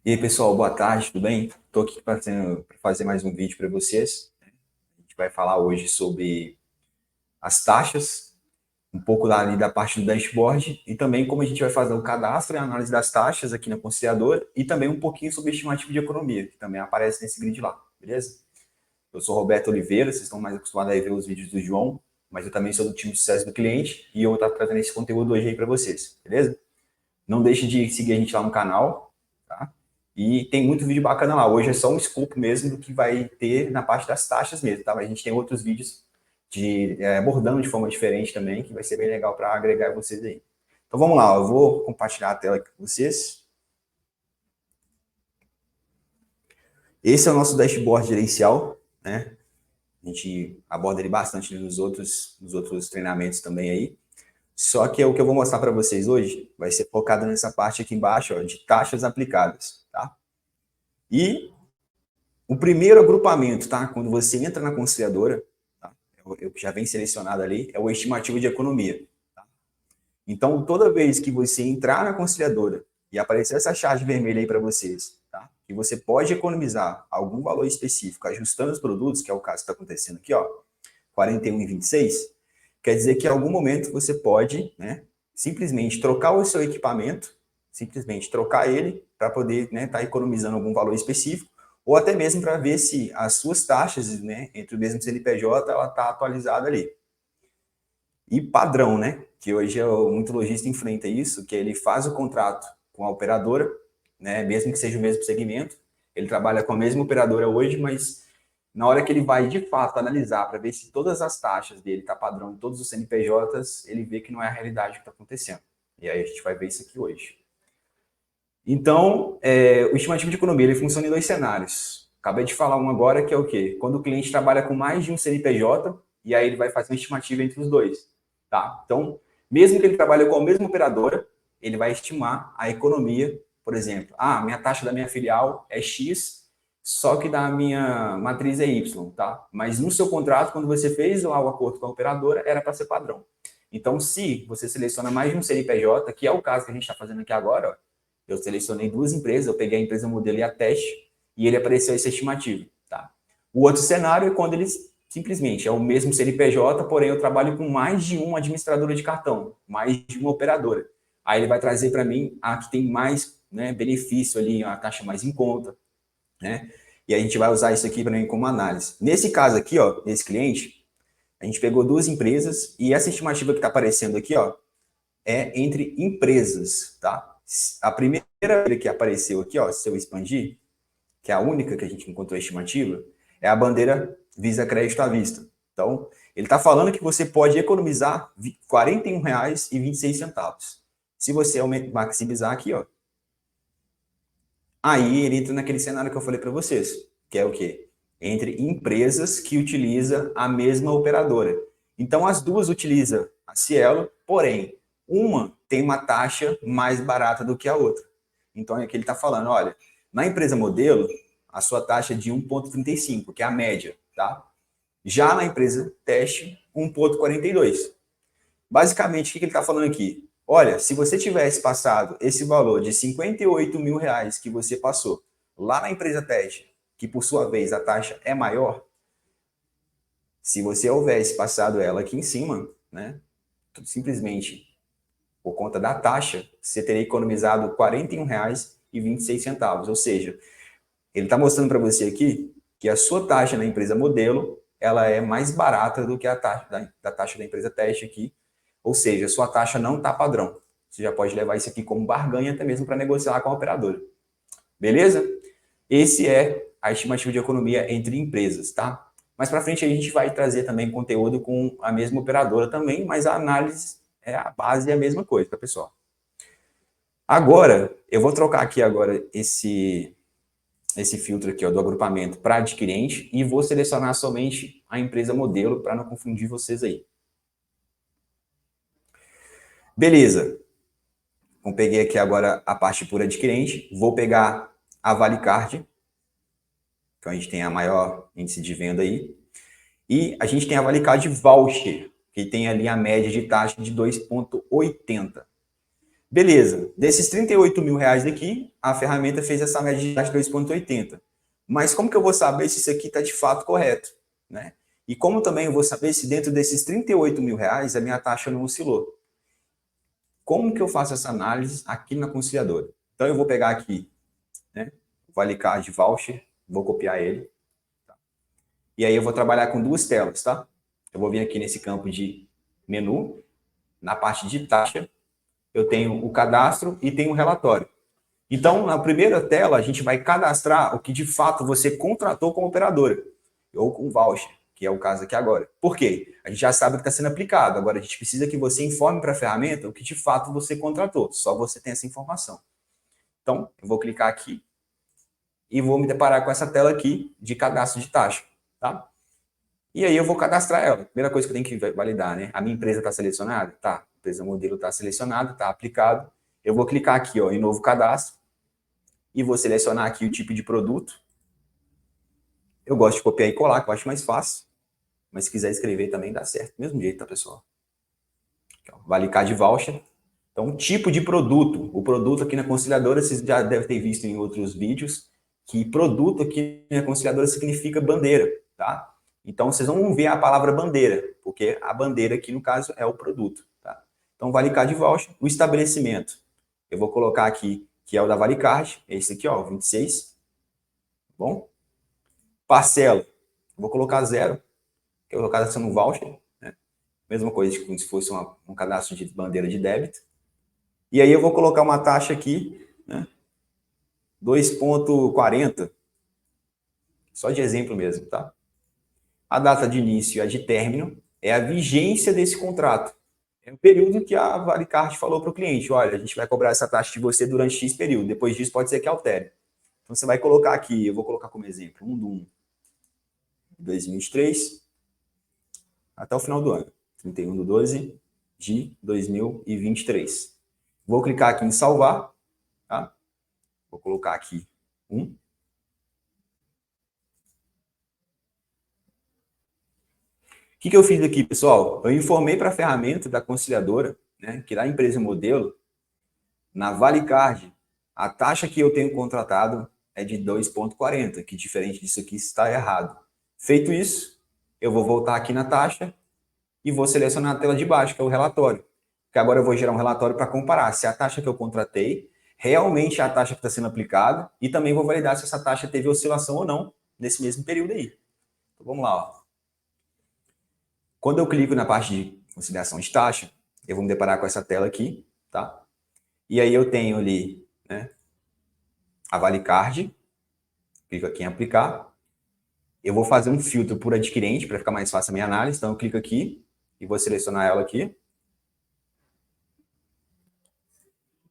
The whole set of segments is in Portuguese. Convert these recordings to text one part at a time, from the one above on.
E aí, pessoal, boa tarde, tudo bem? Estou aqui para fazer mais um vídeo para vocês. A gente vai falar hoje sobre as taxas, um pouco ali da parte do dashboard e também como a gente vai fazer o cadastro e a análise das taxas aqui na conciliadora e também um pouquinho sobre estimativa de economia, que também aparece nesse grid lá, beleza? Eu sou Roberto Oliveira, vocês estão mais acostumados a ver os vídeos do João, mas eu também sou do time de sucesso do cliente e eu vou estar trazendo esse conteúdo hoje aí para vocês, beleza? Não deixe de seguir a gente lá no canal, tá? E tem muito vídeo bacana lá. Hoje é só um scoop mesmo do que vai ter na parte das taxas mesmo, tá? Mas a gente tem outros vídeos abordando de forma diferente também, que vai ser bem legal para agregar vocês aí. Então vamos lá, eu vou compartilhar a tela aqui com vocês. Esse é o nosso dashboard gerencial, né? A gente aborda ele bastante nos outros treinamentos também aí. Só que o que eu vou mostrar para vocês hoje vai ser focado nessa parte aqui embaixo, ó, de taxas aplicadas, tá? E o primeiro agrupamento, tá? Quando você entra na conciliadora, tá? Eu já vem selecionado ali, é o estimativo de economia. Tá? Então, toda vez que você entrar na conciliadora e aparecer essa charge vermelha aí para vocês, tá? Que você pode economizar algum valor específico ajustando os produtos, que é o caso que está acontecendo aqui, ó, 41,26, quer dizer que em algum momento você pode, né, simplesmente trocar o seu equipamento, simplesmente trocar ele para poder, né, estar economizando algum valor específico, ou até mesmo para ver se as suas taxas, né, entre o mesmo CNPJ, ela está atualizada ali. E padrão, né, que hoje muito lojista enfrenta isso, que ele faz o contrato com a operadora, né, mesmo que seja o mesmo segmento, ele trabalha com a mesma operadora hoje, mas na hora que ele vai de fato analisar para ver se todas as taxas dele tá padrão em todos os CNPJs, ele vê que não é a realidade que está acontecendo. E aí a gente vai ver isso aqui hoje. Então, o estimativo de economia ele funciona em dois cenários. Acabei de falar um agora que é o quê? Quando o cliente trabalha com mais de um CNPJ, e aí ele vai fazer uma estimativa entre os dois. Tá? Então, mesmo que ele trabalhe com a mesma operadora, ele vai estimar a economia, por exemplo, minha taxa da minha filial é X, só que da minha matriz é Y, tá? Mas no seu contrato, quando você fez lá o acordo com a operadora, era para ser padrão. Então, se você seleciona mais de um CNPJ, que é o caso que a gente está fazendo aqui agora, ó, eu selecionei duas empresas, eu peguei a empresa modelo e a teste, e ele apareceu essa estimativa. Tá? O outro cenário é quando eles simplesmente é o mesmo CNPJ, porém eu trabalho com mais de uma administradora de cartão, mais de uma operadora. Aí ele vai trazer para mim a que tem mais, né, benefício ali, a taxa mais em conta, né? E a gente vai usar isso aqui para mim como análise. Nesse caso aqui, ó, nesse cliente, a gente pegou duas empresas e essa estimativa que está aparecendo aqui, ó, é entre empresas, tá? A primeira que apareceu aqui, ó, se eu expandir, que é a única que a gente encontrou a estimativa, é a bandeira Visa Crédito à Vista. Então, ele está falando que você pode economizar R$ 41,26. Se você maximizar aqui, ó, aí ele entra naquele cenário que eu falei para vocês, que é o quê? Entre empresas que utilizam a mesma operadora. Então, as duas utilizam a Cielo, porém, uma tem uma taxa mais barata do que a outra. Então, aqui ele está falando, olha, na empresa modelo, a sua taxa é de 1,35, que é a média, tá? Já na empresa teste, 1,42. Basicamente, o que ele está falando aqui? Olha, se você tivesse passado esse valor de 58 mil reais que você passou lá na empresa teste, que por sua vez a taxa é maior, se você houvesse passado ela aqui em cima, né, simplesmente por conta da taxa, você teria economizado R$ 41,26. Ou seja, ele está mostrando para você aqui que a sua taxa na empresa modelo ela é mais barata do que a taxa da taxa da empresa teste aqui. Ou seja, a sua taxa não está padrão. Você já pode levar isso aqui como barganha até mesmo para negociar com a operadora. Beleza? Esse é a estimativa de economia entre empresas, tá? Mais para frente a gente vai trazer também conteúdo com a mesma operadora também, mas a análise é a base e a mesma coisa, tá, pessoal? Agora, eu vou trocar aqui agora esse filtro aqui, ó, do agrupamento para adquirente e vou selecionar somente a empresa modelo para não confundir vocês aí. Beleza. Então, peguei aqui agora a parte por adquirente, vou pegar a Valicard, que a gente tem a maior índice de venda aí, e a gente tem a Valicard Voucher, que tem ali a média de taxa de 2,80. Beleza, desses 38 mil reais daqui, a ferramenta fez essa média de 2,80. Mas como que eu vou saber se isso aqui está de fato correto? Né? E como também eu vou saber se dentro desses 38 mil reais a minha taxa não oscilou? Como que eu faço essa análise aqui na conciliadora? Então eu vou pegar aqui, né, o Valicard Voucher, vou copiar ele. Tá? E aí eu vou trabalhar com duas telas, tá? Eu vou vir aqui nesse campo de menu, na parte de taxa, eu tenho o cadastro e tenho o relatório. Então, na primeira tela, a gente vai cadastrar o que de fato você contratou como operadora, ou com voucher, que é o caso aqui agora. Por quê? A gente já sabe que está sendo aplicado, agora a gente precisa que você informe para a ferramenta o que de fato você contratou, só você tem essa informação. Então, eu vou clicar aqui e vou me deparar com essa tela aqui de cadastro de taxa, tá? E aí eu vou cadastrar ela. Primeira coisa que eu tenho que validar, né? A minha empresa está selecionada? Tá. A empresa modelo está selecionada, está aplicado. Eu vou clicar aqui, ó, em novo cadastro e vou selecionar aqui o tipo de produto. Eu gosto de copiar e colar, que eu acho mais fácil. Mas se quiser escrever também dá certo. Do mesmo jeito, tá, pessoal? Aqui, ó, Valicard Voucher. Então, tipo de produto. O produto aqui na conciliadora, vocês já devem ter visto em outros vídeos, que produto aqui na conciliadora significa bandeira, tá? Então, vocês vão ver a palavra bandeira, porque a bandeira aqui, no caso, é o produto. Tá? Então, Valicard Voucher, o estabelecimento. Eu vou colocar aqui, que é o da Valicard, esse aqui, ó, 26. Bom? Parcela, vou colocar 0, que eu vou cadastrando um voucher. Né? Mesma coisa como se fosse um cadastro de bandeira de débito. E aí eu vou colocar uma taxa aqui, né? 2,40. Só de exemplo mesmo, tá? A data de início e a de término é a vigência desse contrato. É o período que a Valicard falou para o cliente, olha, a gente vai cobrar essa taxa de você durante X período, depois disso pode ser que altere. Então você vai colocar aqui, eu vou colocar como exemplo, 1/1 de 2023 até o final do ano, 31/12 de 2023. Vou clicar aqui em salvar, tá? Vou colocar aqui 1. O que eu fiz aqui, pessoal? Eu informei para a ferramenta da conciliadora, né, que da empresa modelo, na Valicard, a taxa que eu tenho contratado é de 2,40, que diferente disso aqui está errado. Feito isso, eu vou voltar aqui na taxa e vou selecionar a tela de baixo, que é o relatório. Porque agora eu vou gerar um relatório para comparar se a taxa que eu contratei realmente é a taxa que está sendo aplicada e também vou validar se essa taxa teve oscilação ou não nesse mesmo período aí. Então, vamos lá, ó. Quando eu clico na parte de conciliação de taxa, eu vou me deparar com essa tela aqui, tá? E aí eu tenho ali, né, a Valicard, clico aqui em aplicar. Eu vou fazer um filtro por adquirente para ficar mais fácil a minha análise, então eu clico aqui e vou selecionar ela aqui.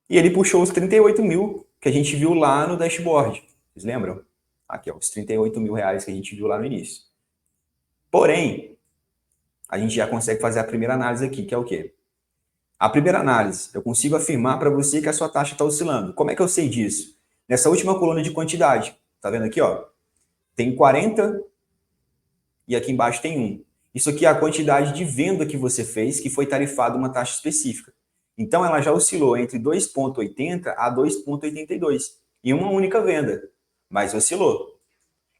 E ele puxou os 38 mil que a gente viu lá no dashboard. Vocês lembram? Aqui, ó, os 38 mil reais que a gente viu lá no início. Porém, a gente já consegue fazer a primeira análise aqui, que é o quê? A primeira análise, eu consigo afirmar para você que a sua taxa está oscilando. Como é que eu sei disso? Nessa última coluna de quantidade, tá vendo aqui, ó? Tem 40 e aqui embaixo tem 1. Isso aqui é a quantidade de venda que você fez, que foi tarifada uma taxa específica. Então, ela já oscilou entre 2,80 a 2,82 em uma única venda, mas oscilou.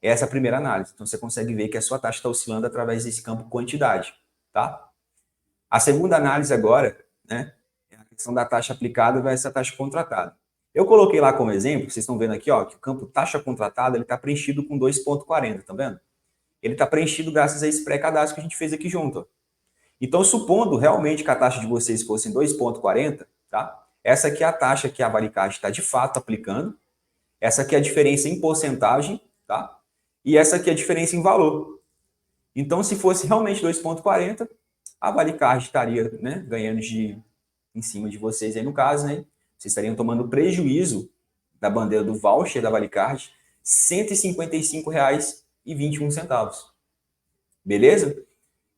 Essa é a primeira análise. Então, você consegue ver que a sua taxa está oscilando através desse campo quantidade, tá? A segunda análise agora, né, é a questão da taxa aplicada versus a taxa contratada. Eu coloquei lá como exemplo, vocês estão vendo aqui, ó, que o campo taxa contratada ele está preenchido com 2,40, tá vendo? Ele está preenchido graças a esse pré-cadastro que a gente fez aqui junto. Ó. Então, supondo realmente que a taxa de vocês fosse 2,40, tá? Essa aqui é a taxa que a Valicard está de fato aplicando. Essa aqui é a diferença em porcentagem, tá? E essa aqui é a diferença em valor. Então, se fosse realmente 2,40, a Valicard estaria, né, ganhando em cima de vocês aí no caso, né? Vocês estariam tomando prejuízo da bandeira do voucher da Valicard, R$ 155,21. Beleza?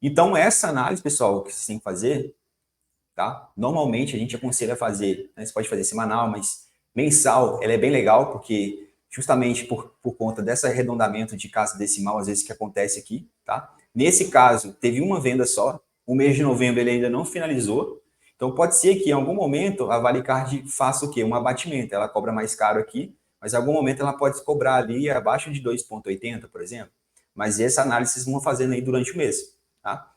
Então, essa análise, pessoal, que vocês têm que fazer, tá? Normalmente a gente aconselha a fazer, né? Você pode fazer semanal, mas mensal, ela é bem legal, porque justamente por conta desse arredondamento de casa decimal, às vezes que acontece aqui, tá? Nesse caso, teve uma venda só, o mês de novembro ele ainda não finalizou, Então, pode ser que em algum momento a Valicard faça o quê? Um abatimento. Ela cobra mais caro aqui, mas em algum momento ela pode cobrar ali abaixo de 2,80, por exemplo. Mas essa análise vocês vão fazendo aí durante o mês, tá?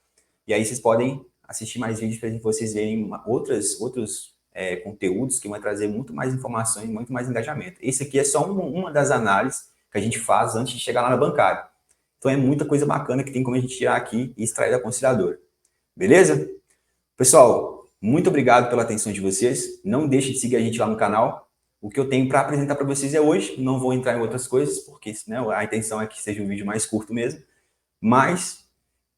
E aí vocês podem assistir mais vídeos para vocês verem outros conteúdos que vão trazer muito mais informações, muito mais engajamento. Esse aqui é só uma das análises que a gente faz antes de chegar lá na bancária. Então é muita coisa bacana que tem como a gente tirar aqui e extrair da conciliadora. Beleza? Pessoal, muito obrigado pela atenção de vocês. Não deixe de seguir a gente lá no canal. O que eu tenho para apresentar para vocês é hoje. Não vou entrar em outras coisas, porque né, a intenção é que seja um vídeo mais curto mesmo. Mas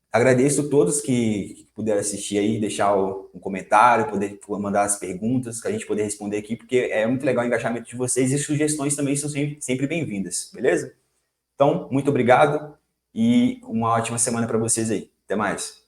agradeço a todos que puderam assistir aí, deixar um comentário, poder mandar as perguntas, que a gente poder responder aqui, porque é muito legal o engajamento de vocês e sugestões também são sempre bem-vindas, beleza? Então, muito obrigado e uma ótima semana para vocês aí. Até mais.